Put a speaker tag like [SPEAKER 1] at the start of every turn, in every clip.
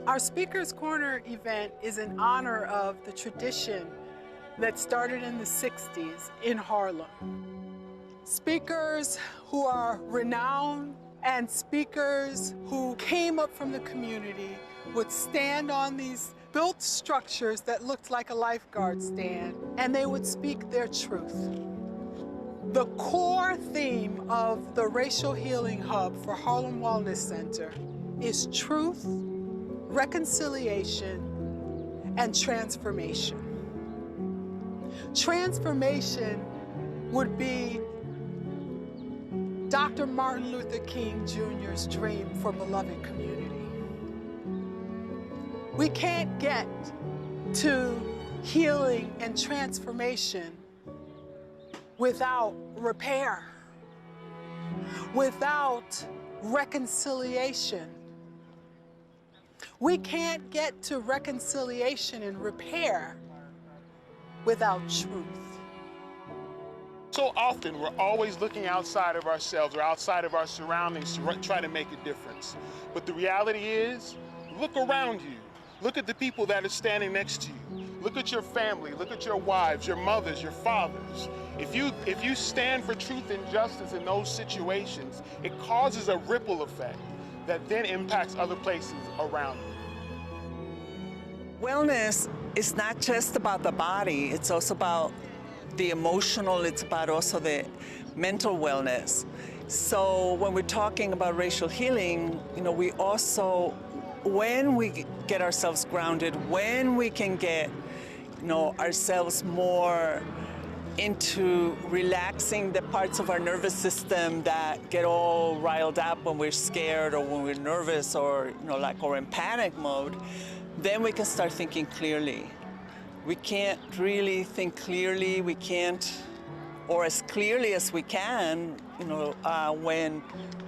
[SPEAKER 1] Our Speaker's Corner event is in honor of the tradition that started in the 60s in Harlem. Speakers who are renowned and speakers who came up from the community would stand on these built structures that looked like a lifeguard stand, and they would speak their truth. The core theme of the Racial Healing Hub for Harlem Wellness Center is truth, reconciliation, and transformation. Transformation would be Dr. Martin Luther King Jr.'s dream for beloved community. We can't get to healing and transformation without repair, without reconciliation. We can't get to reconciliation and repair without truth.
[SPEAKER 2] So often, we're always looking outside of ourselves or outside of our surroundings to try to make a difference. But the reality is, look around you. Look at the people that are standing next to you. Look at your family. Look at your wives, your mothers, your fathers. If you stand for truth and justice in those situations, it causes a ripple effect that then impacts other places around you.
[SPEAKER 3] Wellness is not just about the body, it's also about the emotional, it's about also the mental wellness. So when we're talking about racial healing, we also, when we get ourselves grounded, when we can get, ourselves more into relaxing the parts of our nervous system that get all riled up when we're scared or when we're nervous or, or in panic mode, then we can start thinking clearly. We can't really think clearly, we can't, or as clearly as we can, when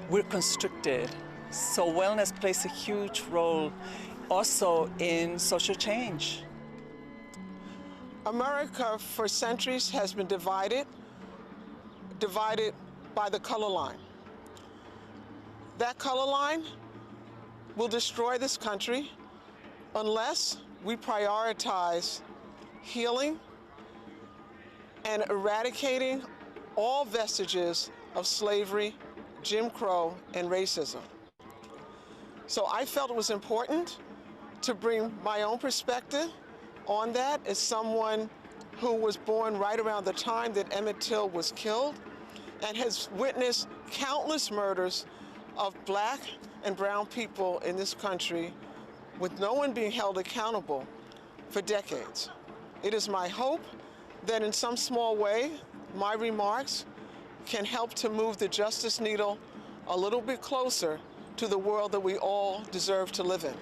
[SPEAKER 3] we're constricted. So wellness plays a huge role also in social change.
[SPEAKER 4] America for centuries has been divided by the color line. That color line will destroy this country unless we prioritize healing and eradicating all vestiges of slavery, Jim Crow, and racism. So I felt it was important to bring my own perspective on that as someone who was born right around the time that Emmett Till was killed and has witnessed countless murders of Black and brown people in this country with no one being held accountable for decades. It is my hope that in some small way, my remarks can help to move the justice needle a little bit closer to the world that we all deserve to live in.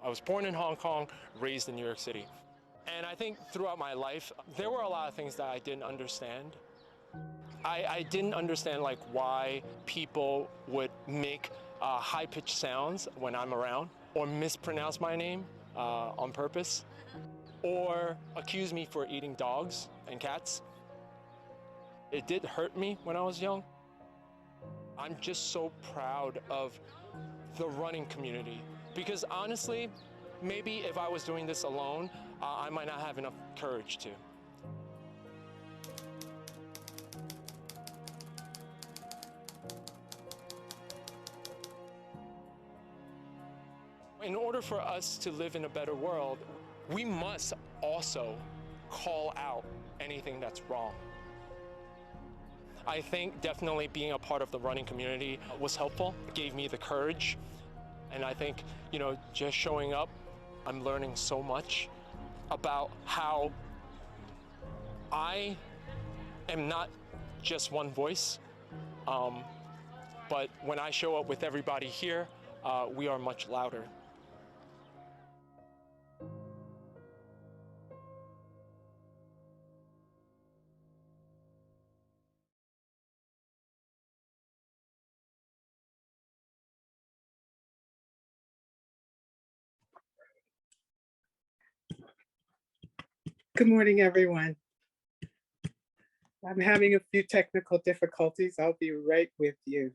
[SPEAKER 5] I was born in Hong Kong, raised in New York City. And I think throughout my life, there were a lot of things that I didn't understand. I didn't understand why people would make high-pitched sounds when I'm around, or mispronounce my name on purpose, or accuse me for eating dogs and cats. It did hurt me when I was young. I'm just so proud of the running community. Because honestly, maybe if I was doing this alone, I might not have enough courage to. In order for us to live in a better world, we must also call out anything that's wrong. I think definitely being a part of the running community was helpful. It gave me the courage. And I think, just showing up, I'm learning so much about how I am not just one voice, but when I show up with everybody here, we are much louder.
[SPEAKER 1] Good morning, everyone. I'm having a few technical difficulties. I'll be right with you.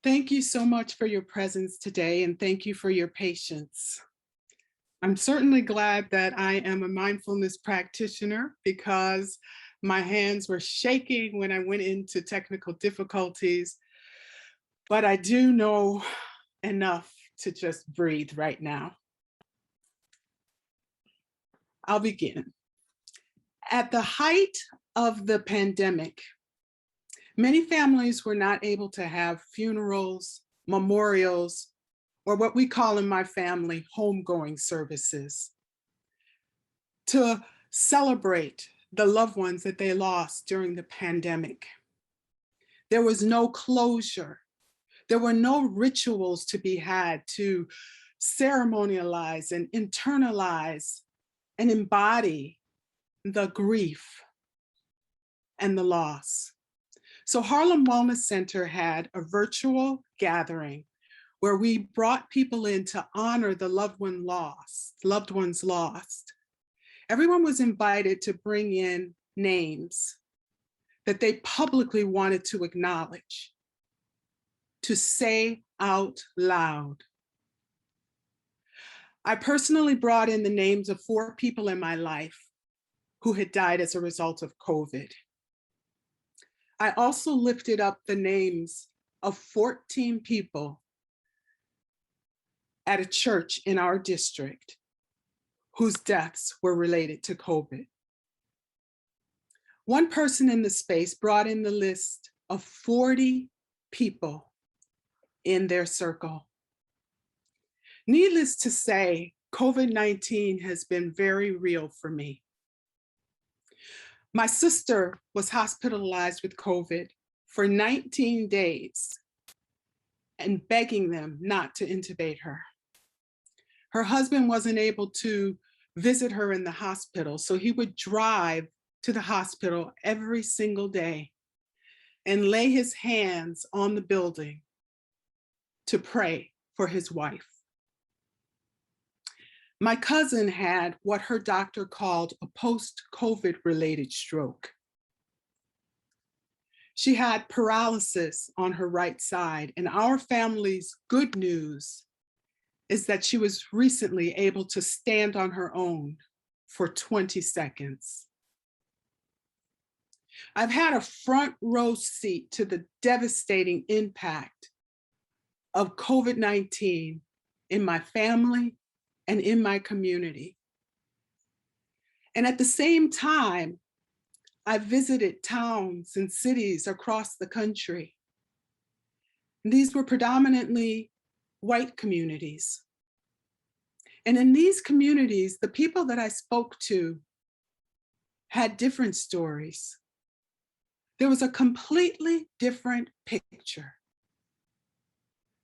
[SPEAKER 1] Thank you so much for your presence today, and thank you for your patience. I'm certainly glad that I am a mindfulness practitioner because my hands were shaking when I went into technical difficulties, but I do know enough to just breathe right now. I'll begin. At the height of the pandemic, many families were not able to have funerals, memorials, or what we call in my family, homegoing services, to celebrate the loved ones that they lost during the pandemic. There was no closure. There were no rituals to be had to ceremonialize and internalize and embody the grief and the loss. So Harlem Wellness Center had a virtual gathering where we brought people in to honor the loved ones lost. Everyone was invited to bring in names that they publicly wanted to acknowledge, to say out loud. I personally brought in the names of 4 people in my life who had died as a result of COVID. I also lifted up the names of 14 people at a church in our district whose deaths were related to COVID. One person in the space brought in the list of 40 people in their circle. Needless to say, COVID-19 has been very real for me. My sister was hospitalized with COVID for 19 days and begging them not to intubate her. Her husband wasn't able to visit her in the hospital, so he would drive to the hospital every single day and lay his hands on the building to pray for his wife. My cousin had what her doctor called a post-COVID related stroke. She had paralysis on her right side, and our family's good news is that she was recently able to stand on her own for 20 seconds. I've had a front row seat to the devastating impact of COVID-19 in my family and in my community. And at the same time, I visited towns and cities across the country. And these were predominantly white communities. And in these communities, the people that I spoke to had different stories. There was a completely different picture.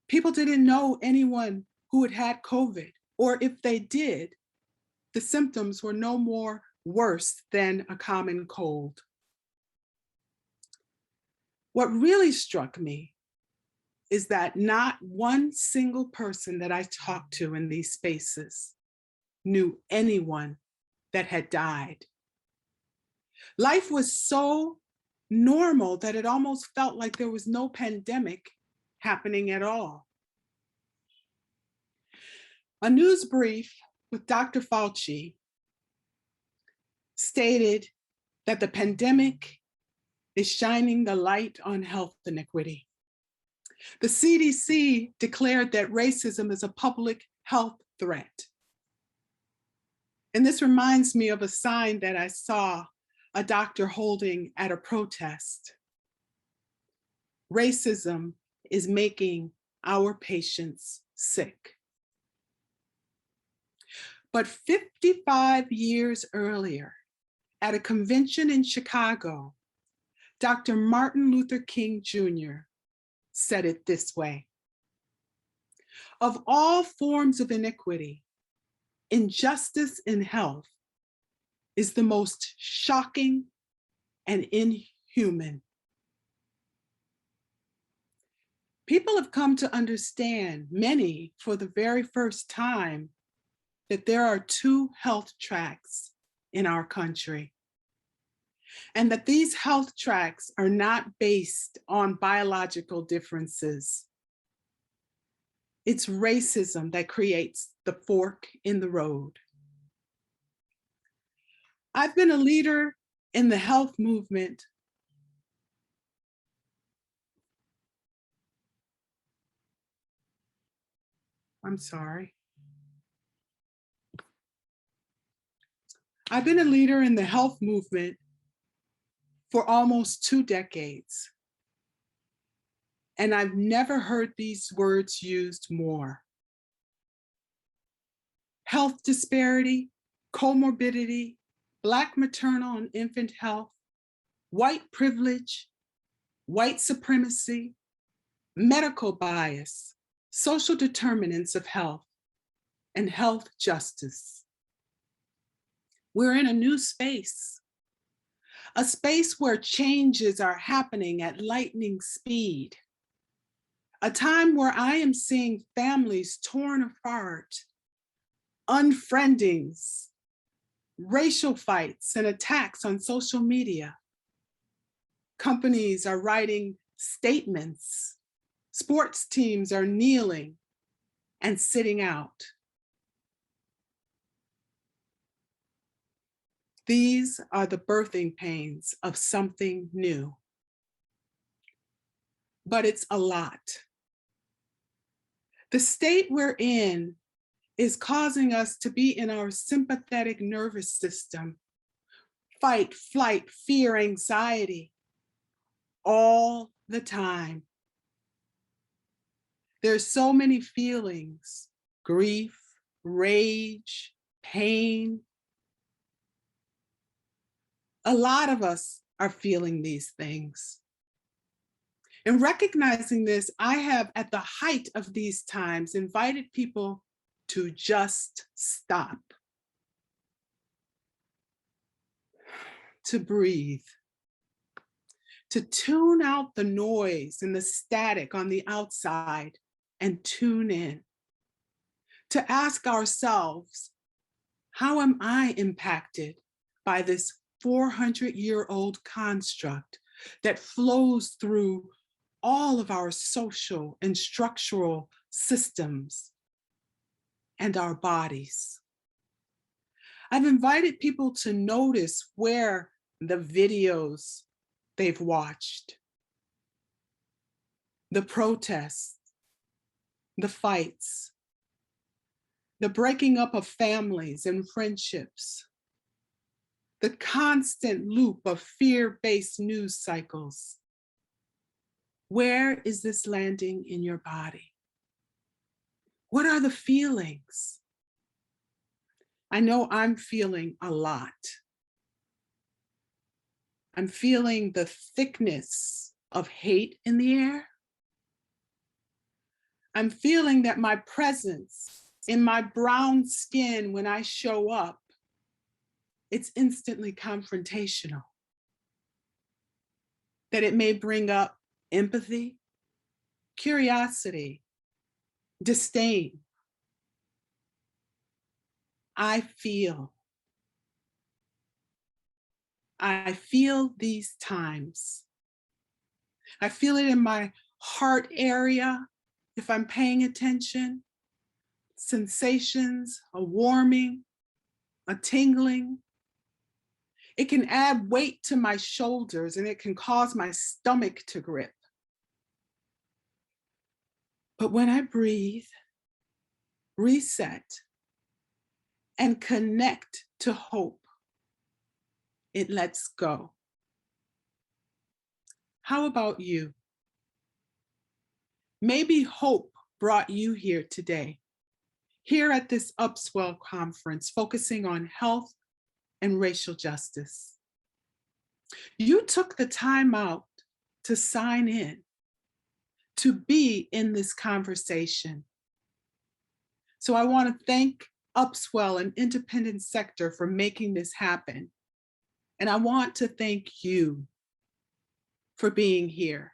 [SPEAKER 1] People didn't know anyone who had COVID, or if they did, the symptoms were no more worse than a common cold. What really struck me is that not one single person that I talked to in these spaces knew anyone that had died. Life was so normal that it almost felt like there was no pandemic happening at all. A news brief with Dr. Fauci stated that the pandemic is shining the light on health inequity. The CDC declared that racism is a public health threat. And this reminds me of a sign that I saw a doctor holding at a protest. Racism is making our patients sick. But 55 years earlier, at a convention in Chicago, Dr. Martin Luther King Jr. said it this way: of all forms of inequity, injustice in health is the most shocking and inhuman. People have come to understand, many for the very first time, that there are two health tracks in our country, and that these health tracks are not based on biological differences. It's racism that creates the fork in the road. I've been a leader in the health movement I've been a leader in the health movement for almost 2 decades. And I've never heard these words used more. Health disparity, comorbidity, Black maternal and infant health, white privilege, white supremacy, medical bias, social determinants of health, and health justice. We're in a new space, a space where changes are happening at lightning speed, a time where I am seeing families torn apart, unfriendings, racial fights and attacks on social media. Companies are writing statements, sports teams are kneeling and sitting out. These are the birthing pains of something new. But it's a lot. The state we're in is causing us to be in our sympathetic nervous system, fight, flight, fear, anxiety, all the time. There's so many feelings: grief, rage, pain. A lot of us are feeling these things. In recognizing this, I have, at the height of these times, invited people to just stop, to breathe, to tune out the noise and the static on the outside and tune in, to ask ourselves, how am I impacted by this 400-year-old construct that flows through all of our social and structural systems and our bodies? I've invited people to notice where the videos they've watched, the protests, the fights, the breaking up of families and friendships, the constant loop of fear-based news cycles. Where is this landing in your body? What are the feelings? I know I'm feeling a lot. I'm feeling the thickness of hate in the air. I'm feeling that my presence in my brown skin when I show up, it's instantly confrontational. That it may bring up empathy, curiosity, disdain. I feel these times. I feel it in my heart area if I'm paying attention, sensations, a warming, a tingling. It can add weight to my shoulders and it can cause my stomach to grip. But when I breathe, reset, and connect to hope, it lets go. How about you? Maybe hope brought you here today, here at this Upswell conference, focusing on health and racial justice. You took the time out to sign in, to be in this conversation. So I want to thank Upswell and Independent Sector for making this happen. And I want to thank you for being here,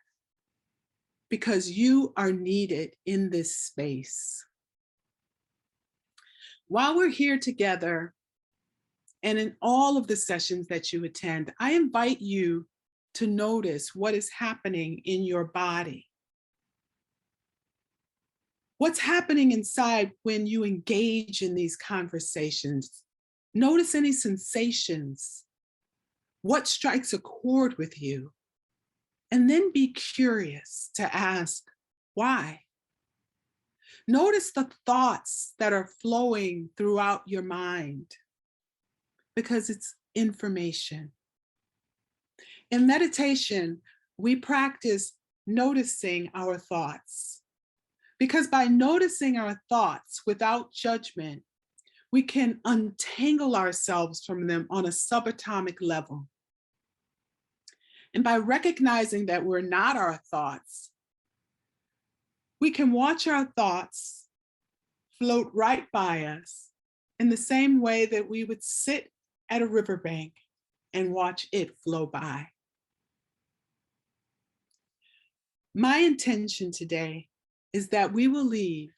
[SPEAKER 1] because you are needed in this space. While we're here together, and in all of the sessions that you attend, I invite you to notice what is happening in your body. What's happening inside when you engage in these conversations? Notice any sensations. What strikes a chord with you? And then be curious to ask, why? Notice the thoughts that are flowing throughout your mind, because it's information. In meditation, we practice noticing our thoughts, because by noticing our thoughts without judgment, we can untangle ourselves from them on a subatomic level. And by recognizing that we're not our thoughts, we can watch our thoughts float right by us in the same way that we would sit at a riverbank and watch it flow by. My intention today is that we will leave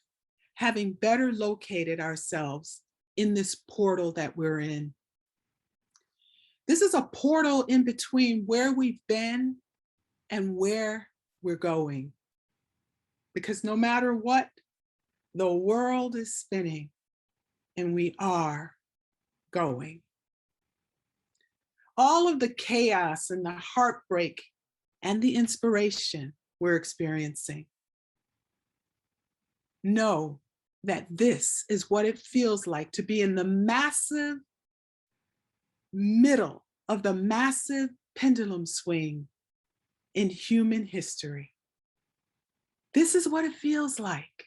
[SPEAKER 1] having better located ourselves in this portal that we're in. This is a portal in between where we've been and where we're going. Because no matter what, the world is spinning and we are going. All of the chaos and the heartbreak and the inspiration we're experiencing, know that this is what it feels like to be in the massive middle of the massive pendulum swing in human history. This is what it feels like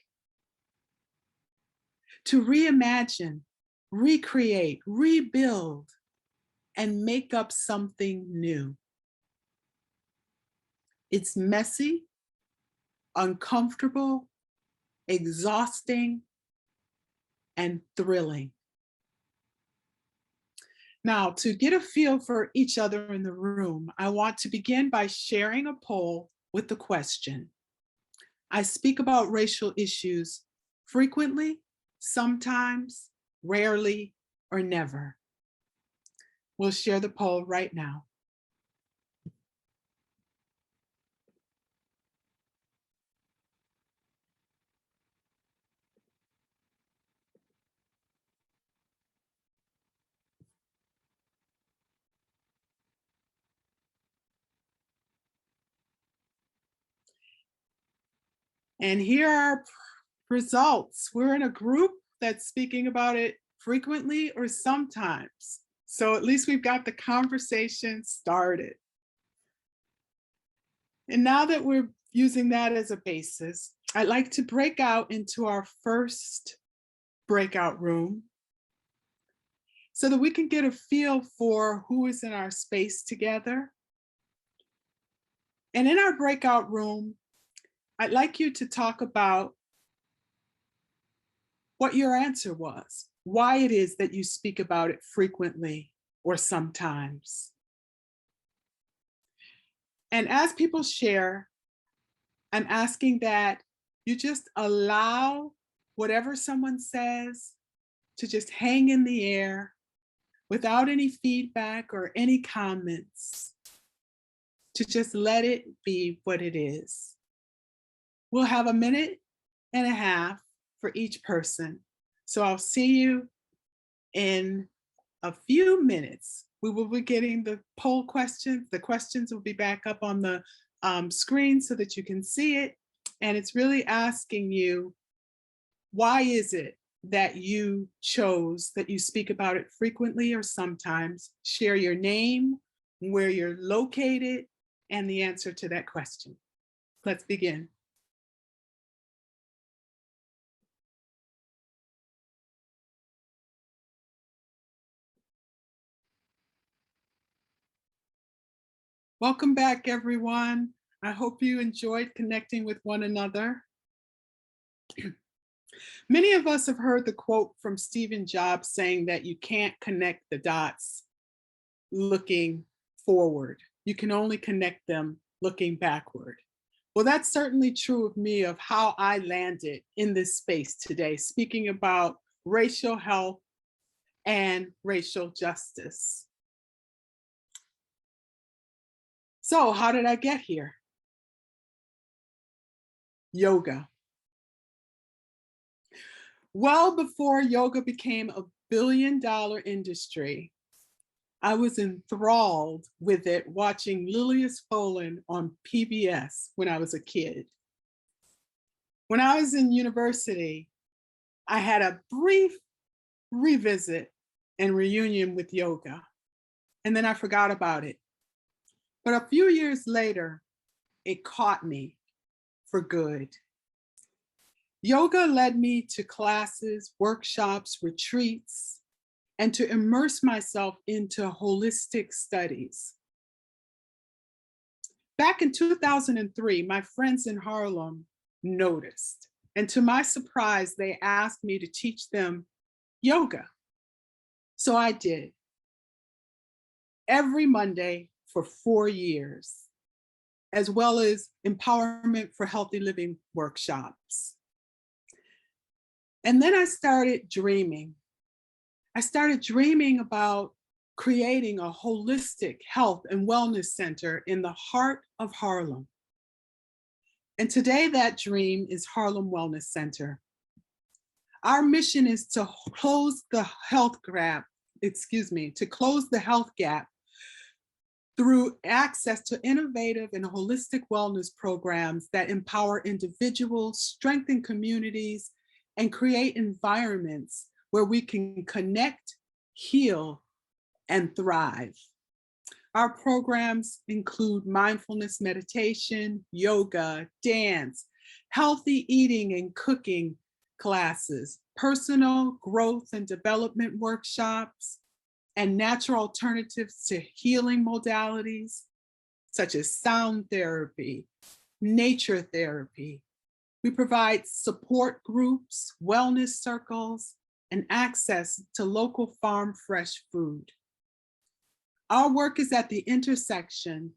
[SPEAKER 1] to reimagine, recreate, rebuild, and make up something new. It's messy, uncomfortable, exhausting, and thrilling. Now, to get a feel for each other in the room, I want to begin by sharing a poll with the question: I speak about racial issues frequently, sometimes, rarely, or never. We'll share the poll right now. And here are our results. We're in a group that's speaking about it frequently or sometimes. So at least we've got the conversation started. And now that we're using that as a basis, I'd like to break out into our first breakout room so that we can get a feel for who is in our space together. And in our breakout room, I'd like you to talk about what your answer was, why it is that you speak about it frequently or sometimes. And as people share, I'm asking that you just allow whatever someone says to just hang in the air without any feedback or any comments, to just let it be what it is. We'll have a minute and a half for each person. So I'll see you in a few minutes. We will be getting the poll questions. The questions will be back up on the screen so that you can see it. And it's really asking you, why is it that you chose, that you speak about it frequently or sometimes? Share your name, where you're located, and the answer to that question. Let's begin. Welcome back, everyone. I hope you enjoyed connecting with one another. Many of us have heard the quote from Steve Jobs saying that you can't connect the dots looking forward. You can only connect them looking backward. Well, that's certainly true of me, of how I landed in this space today, speaking about racial health and racial justice. So how did I get here? Yoga. Well before yoga became a billion-dollar industry, I was enthralled with it watching Lilias Folan on PBS when I was a kid. When I was in university, I had a brief revisit and reunion with yoga, and then I forgot about it. But a few years later, it caught me for good. Yoga led me to classes, workshops, retreats, and to immerse myself into holistic studies. Back in 2003, my friends in Harlem noticed, and to my surprise, they asked me to teach them yoga. So I did, every Monday for 4 years, as well as empowerment for healthy living workshops. And then I started dreaming. I started dreaming about creating a holistic health and wellness center in the heart of Harlem. And today that dream is Harlem Wellness Center. Our mission is to close the health gap, through access to innovative and holistic wellness programs that empower individuals, strengthen communities, and create environments where we can connect, heal, and thrive. Our programs include mindfulness meditation, yoga, dance, healthy eating and cooking classes, personal growth and development workshops, and natural alternatives to healing modalities, such as sound therapy, nature therapy. We provide support groups, wellness circles, and access to local farm fresh food. Our work is at the intersection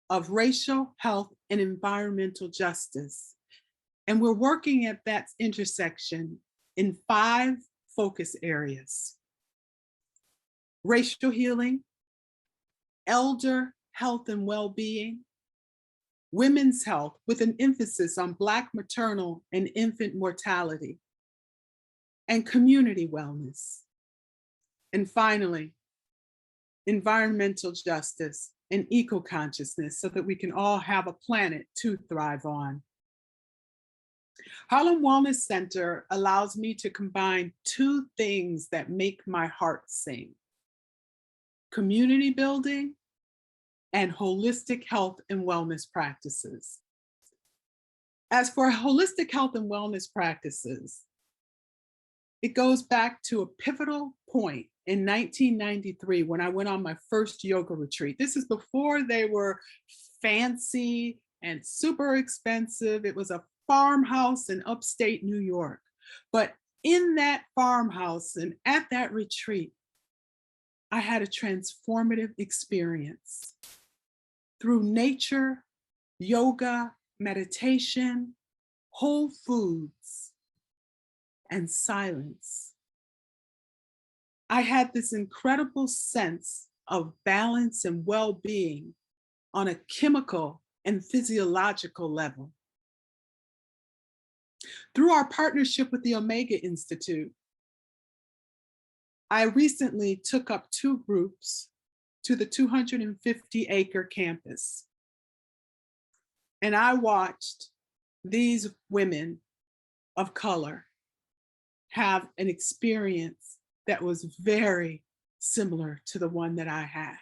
[SPEAKER 1] of racial, health, and environmental justice. And we're working at that intersection in 5 focus areas: racial healing, elder health and well-being, women's health with an emphasis on Black maternal and infant mortality, and community wellness. And finally, environmental justice and eco-consciousness so that we can all have a planet to thrive on. Harlem Wellness Center allows me to combine 2 things that make my heart sing: community building and holistic health and wellness practices. As for holistic health and wellness practices, it goes back to a pivotal point in 1993 when I went on my first yoga retreat. This is before they were fancy and super expensive. It was a farmhouse in upstate New York. But in that farmhouse and at that retreat, I had a transformative experience. Through nature, yoga, meditation, whole foods, and silence. I had this incredible sense of balance and well-being on a chemical and physiological level. Through our partnership with the Omega Institute, I recently took up 2 groups to the 250-acre campus. And I watched these women of color have an experience that was very similar to the one that I had.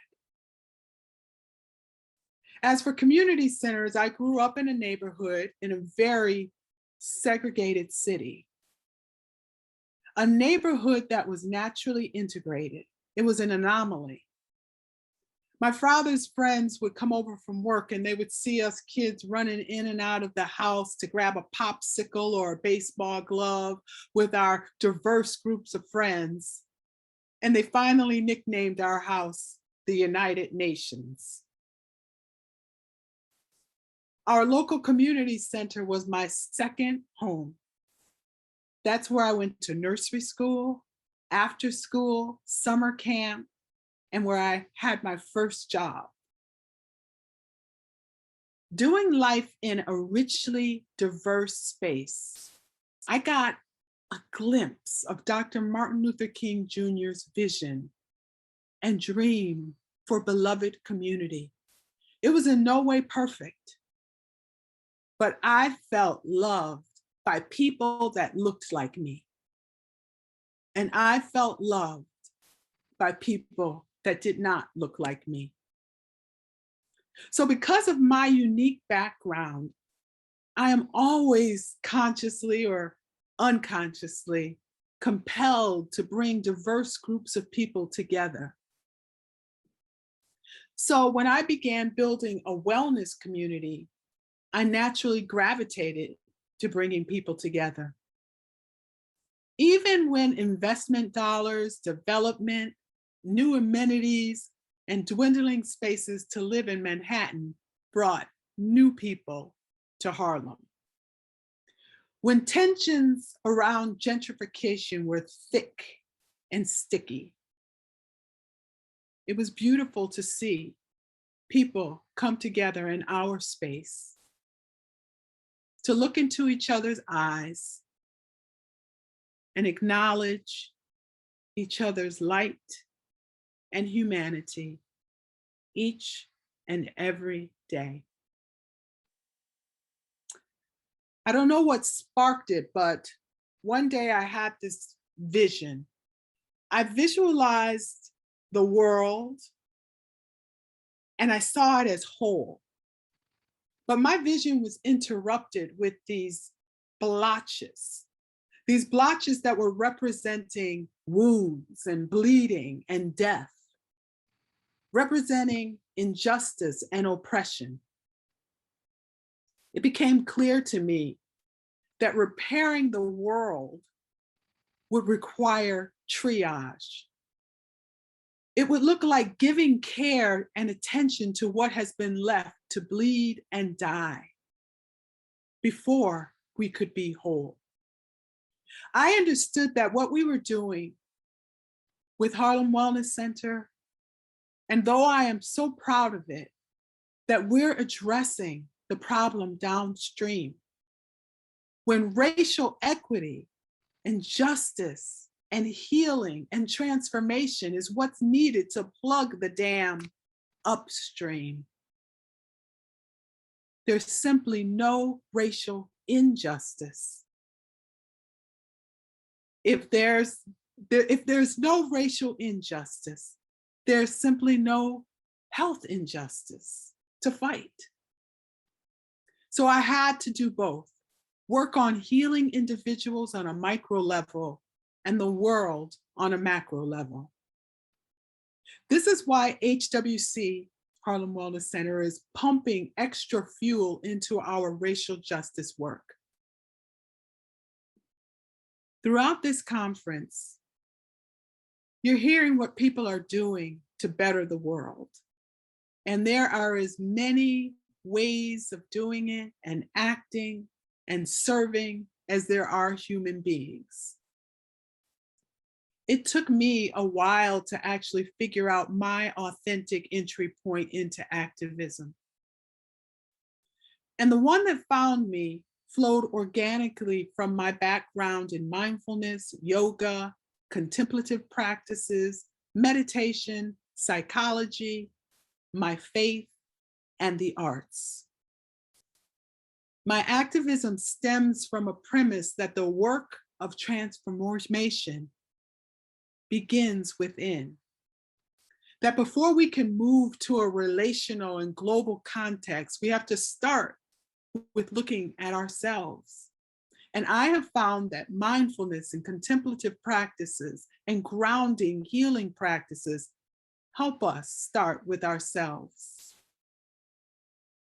[SPEAKER 1] As for community centers, I grew up in a neighborhood in a very segregated city. A neighborhood that was naturally integrated. It was an anomaly. My father's friends would come over from work and they would see us kids running in and out of the house to grab a popsicle or a baseball glove with our diverse groups of friends. And they finally nicknamed our house the United Nations. Our local community center was my second home. That's where I went to nursery school, after school, summer camp, and where I had my first job. Doing life in a richly diverse space, I got a glimpse of Dr. Martin Luther King Jr.'s vision and dream for beloved community. It was in no way perfect, but I felt loved by people that looked like me. And I felt loved by people that did not look like me. So because of my unique background, I am always consciously or unconsciously compelled to bring diverse groups of people together. So when I began building a wellness community, I naturally gravitated to bringing people together. Even when investment dollars, development, new amenities, and dwindling spaces to live in Manhattan brought new people to Harlem. When tensions around gentrification were thick and sticky, it was beautiful to see people come together in our space to look into each other's eyes and acknowledge each other's light and humanity each and every day. I don't know what sparked it, but one day I had this vision. I visualized the world and I saw it as whole. But my vision was interrupted with these blotches that were representing wounds and bleeding and death, representing injustice and oppression. It became clear to me that repairing the world would require triage. It would look like giving care and attention to what has been left to bleed and die before we could be whole. I understood that what we were doing with Harlem Wellness Center, and though I am so proud of it, that we're addressing the problem downstream. When racial equity and justice and healing and transformation is what's needed to plug the dam upstream. There's simply no racial injustice. If there's no racial injustice, there's simply no health injustice to fight. So I had to do both, work on healing individuals on a micro level and the world on a macro level. This is why HWC, Harlem Wellness Center, is pumping extra fuel into our racial justice work. Throughout this conference, you're hearing what people are doing to better the world. And there are as many ways of doing it and acting and serving as there are human beings. It took me a while to actually figure out my authentic entry point into activism. And the one that found me flowed organically from my background in mindfulness, yoga, contemplative practices, meditation, psychology, my faith, and the arts. My activism stems from a premise that the work of transformation begins within. That before we can move to a relational and global context, we have to start with looking at ourselves. And I have found that mindfulness and contemplative practices and grounding healing practices help us start with ourselves.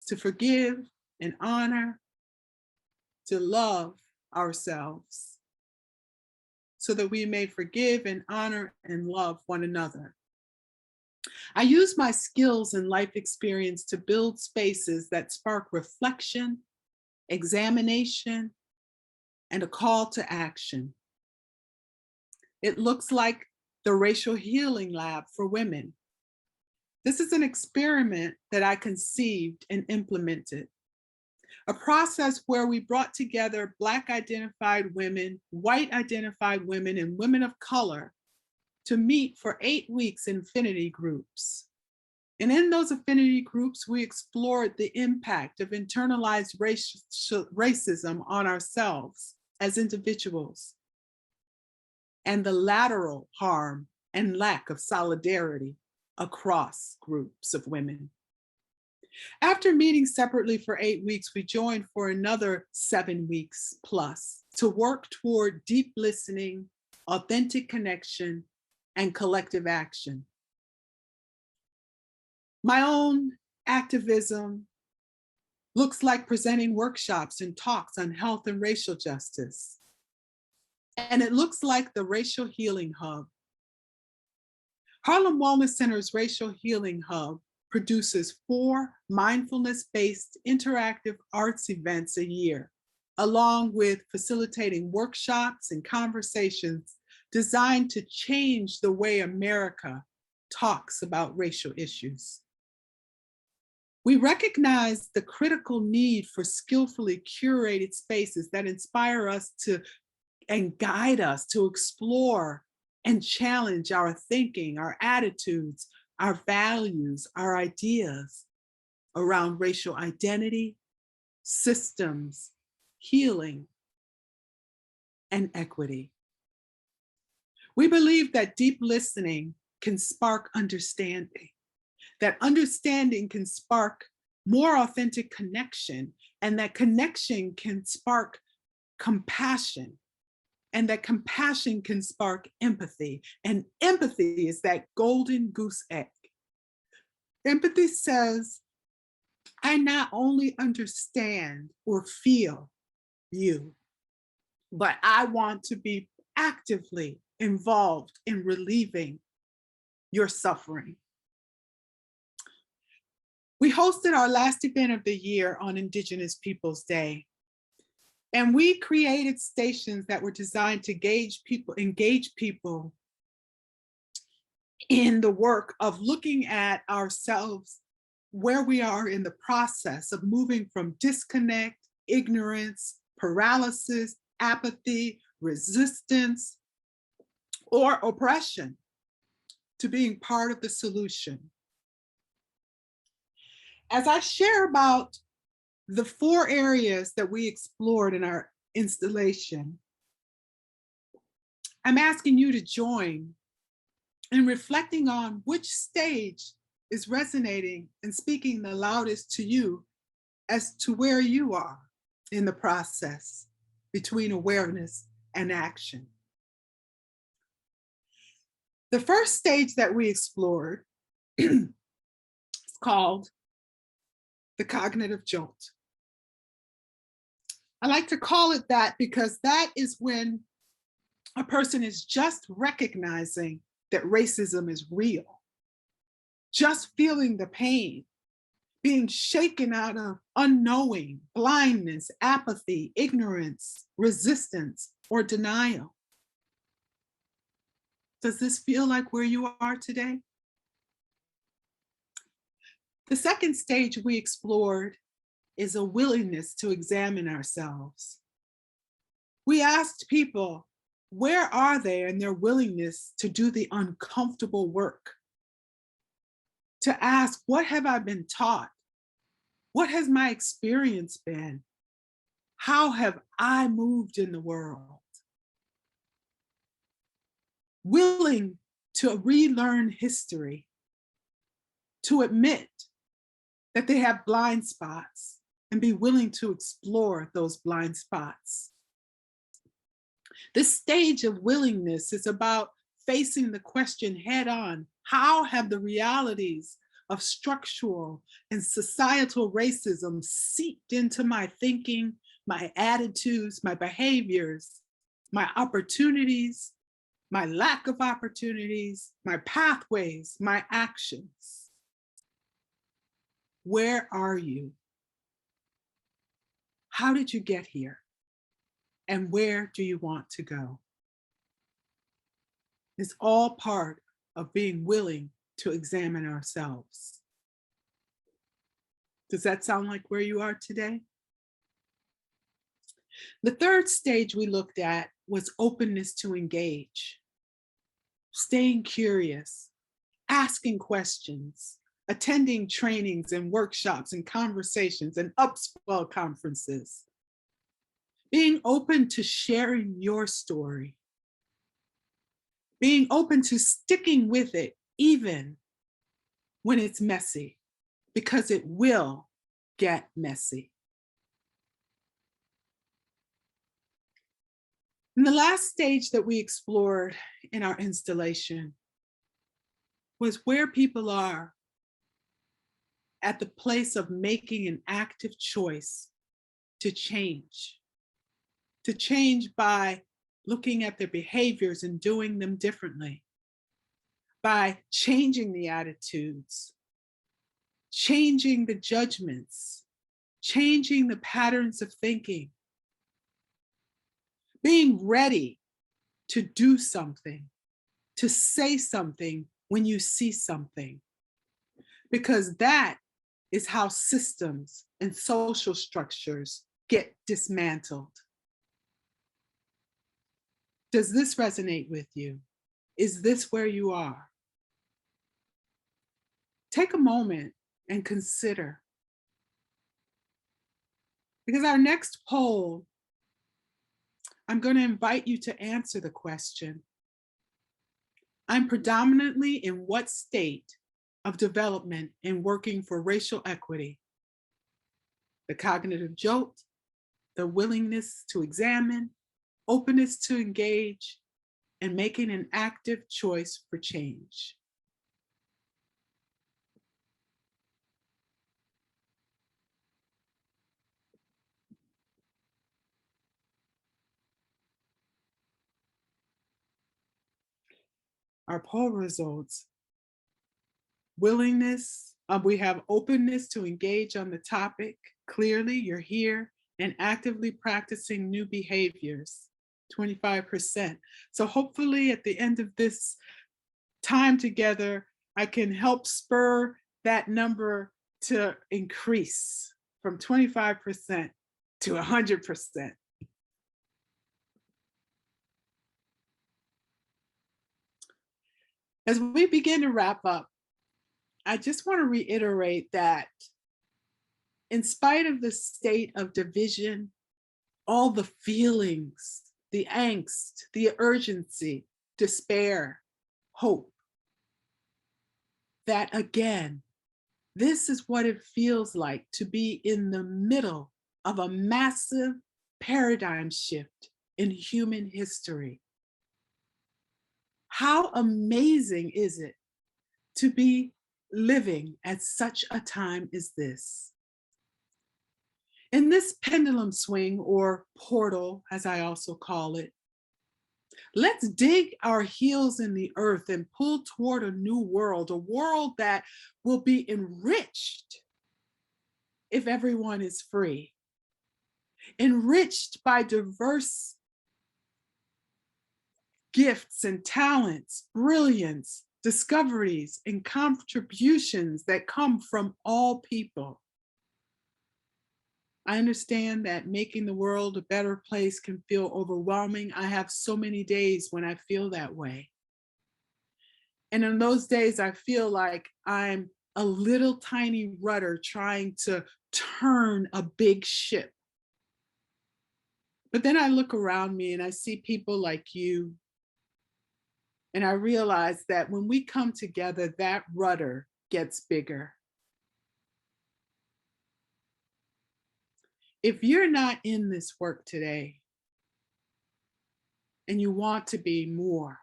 [SPEAKER 1] To forgive and honor, to love ourselves, so that we may forgive and honor and love one another. I use my skills and life experience to build spaces that spark reflection, examination, and a call to action. It looks like the Racial Healing Lab for Women. This is an experiment that I conceived and implemented. A process where we brought together Black identified women, white identified women, and women of color to meet for 8 weeks in affinity groups. And in those affinity groups, we explored the impact of internalized racism on ourselves as individuals, and the lateral harm and lack of solidarity across groups of women. After meeting separately for 8 weeks, we joined for another 7 weeks plus to work toward deep listening, authentic connection, and collective action. My own activism looks like presenting workshops and talks on health and racial justice. And it looks like the Racial Healing Hub. Harlem Wellness Center's Racial Healing Hub produces 4 mindfulness-based interactive arts events a year, along with facilitating workshops and conversations designed to change the way America talks about racial issues. We recognize the critical need for skillfully curated spaces that inspire us to and guide us to explore and challenge our thinking, our attitudes, our values, our ideas around racial identity, systems, healing, and equity. We believe that deep listening can spark understanding, that understanding can spark more authentic connection, and that connection can spark compassion, and that compassion can spark empathy. And empathy is that golden goose egg. Empathy says, I not only understand or feel you, but I want to be actively involved in relieving your suffering. We hosted our last event of the year on Indigenous Peoples Day. And we created stations that were designed to engage people in the work of looking at ourselves, where we are in the process of moving from disconnect, ignorance, paralysis, apathy, resistance, or oppression to being part of the solution. As I share about the 4 areas that we explored in our installation, I'm asking you to join in reflecting on which stage is resonating and speaking the loudest to you as to where you are in the process between awareness and action. The first stage that we explored is called the Cognitive Jolt. I like to call it that because that is when a person is just recognizing that racism is real, just feeling the pain, being shaken out of unknowing, blindness, apathy, ignorance, resistance, or denial. Does this feel like where you are today? The second stage we explored is a willingness to examine ourselves. We asked people, where are they in their willingness to do the uncomfortable work? To ask, what have I been taught? What has my experience been? How have I moved in the world? Willing to relearn history, to admit that they have blind spots and be willing to explore those blind spots. This stage of willingness is about facing the question head on. How have the realities of structural and societal racism seeped into my thinking, my attitudes, my behaviors, my opportunities, my lack of opportunities, my pathways, my actions? Where are you? How did you get here? And where do you want to go? It's all part of being willing to examine ourselves. Does that sound like where you are today? The third stage we looked at was openness to engage. Staying curious, asking questions, attending trainings and workshops and conversations and Upswell conferences. Being open to sharing your story. Being open to sticking with it even when it's messy, because it will get messy. And the last stage that we explored in our installation was where people are at the place of making an active choice to change by looking at their behaviors and doing them differently, by changing the attitudes, changing the judgments, changing the patterns of thinking, being ready to do something, to say something when you see something, because that is how systems and social structures get dismantled. Does this resonate with you? Is this where you are? Take a moment and consider. Because our next poll, I'm going to invite you to answer the question, I'm predominantly in what state of development in working for racial equity? The cognitive jolt, the willingness to examine, openness to engage, and making an active choice for change. Our poll results: willingness, we have openness to engage on the topic. Clearly, you're here and actively practicing new behaviors, 25%. So hopefully at the end of this time together, I can help spur that number to increase from 25% to 100%. As we begin to wrap up, I just want to reiterate that in spite of the state of division, all the feelings, the angst, the urgency, despair, hope, that again, this is what it feels like to be in the middle of a massive paradigm shift in human history. How amazing is it to be living at such a time as this? In this pendulum swing, or portal, as I also call it, let's dig our heels in the earth and pull toward a new world, a world that will be enriched if everyone is free, enriched by diverse gifts and talents, brilliance, discoveries, and contributions that come from all people. I understand that making the world a better place can feel overwhelming. I have so many days when I feel that way. And in those days, I feel like I'm a little tiny rudder trying to turn a big ship. But then I look around me and I see people like you. And I realize that when we come together, that rudder gets bigger. If you're not in this work today and you want to be more,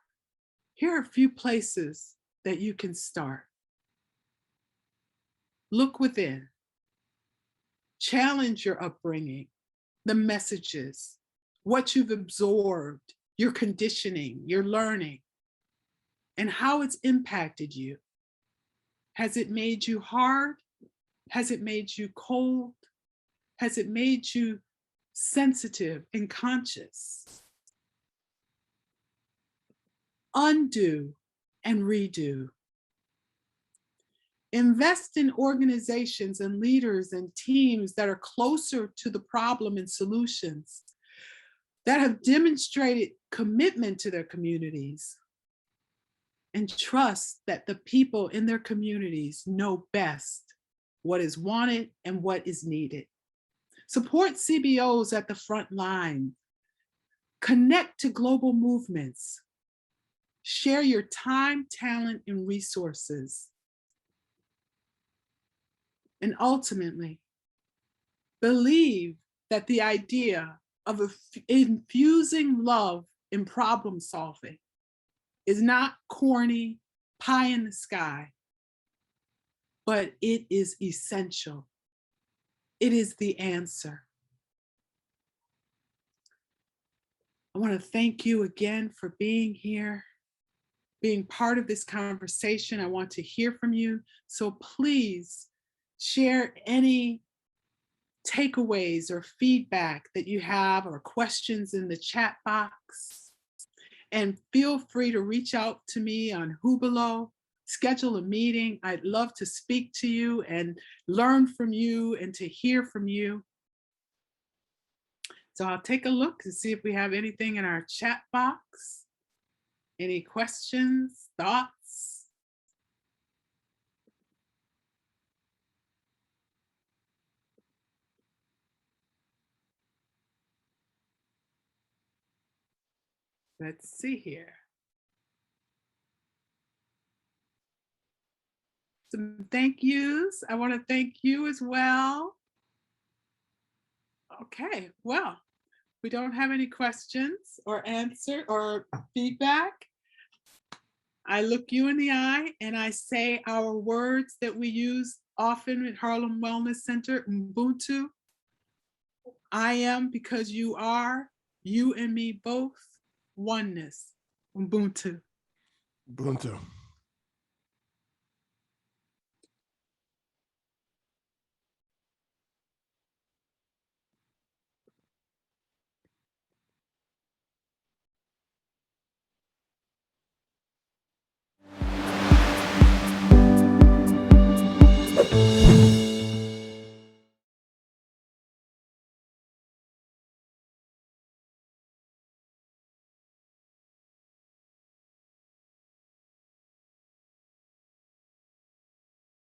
[SPEAKER 1] here are a few places that you can start. Look within. Challenge your upbringing, the messages, what you've absorbed, your conditioning, your learning, and how it's impacted you. Has it made you hard? Has it made you cold? Has it made you sensitive and conscious? Undo and redo. Invest in organizations and leaders and teams that are closer to the problem and solutions, that have demonstrated commitment to their communities, and trust that the people in their communities know best what is wanted and what is needed. Support CBOs at the front line. Connect to global movements. Share your time, talent, and resources. And ultimately, believe that the idea of infusing love in problem solving is not corny, pie in the sky, but it is essential. It is the answer. I want to thank you again for being here, being part of this conversation. I want to hear from you. So please share any takeaways or feedback that you have or questions in the chat box. And feel free to reach out to me on Hubelo, schedule a meeting. I'd love to speak to you and learn from you and to hear from you. So I'll take a look to see if we have anything in our chat box. Any questions, thoughts? Let's see here. Some thank yous. I want to thank you as well. Okay, well, we don't have any questions or answer or feedback. I look you in the eye and I say our words that we use often at Harlem Wellness Center, Ubuntu. I am because you are, you and me both, oneness, Ubuntu.
[SPEAKER 6] Ubuntu.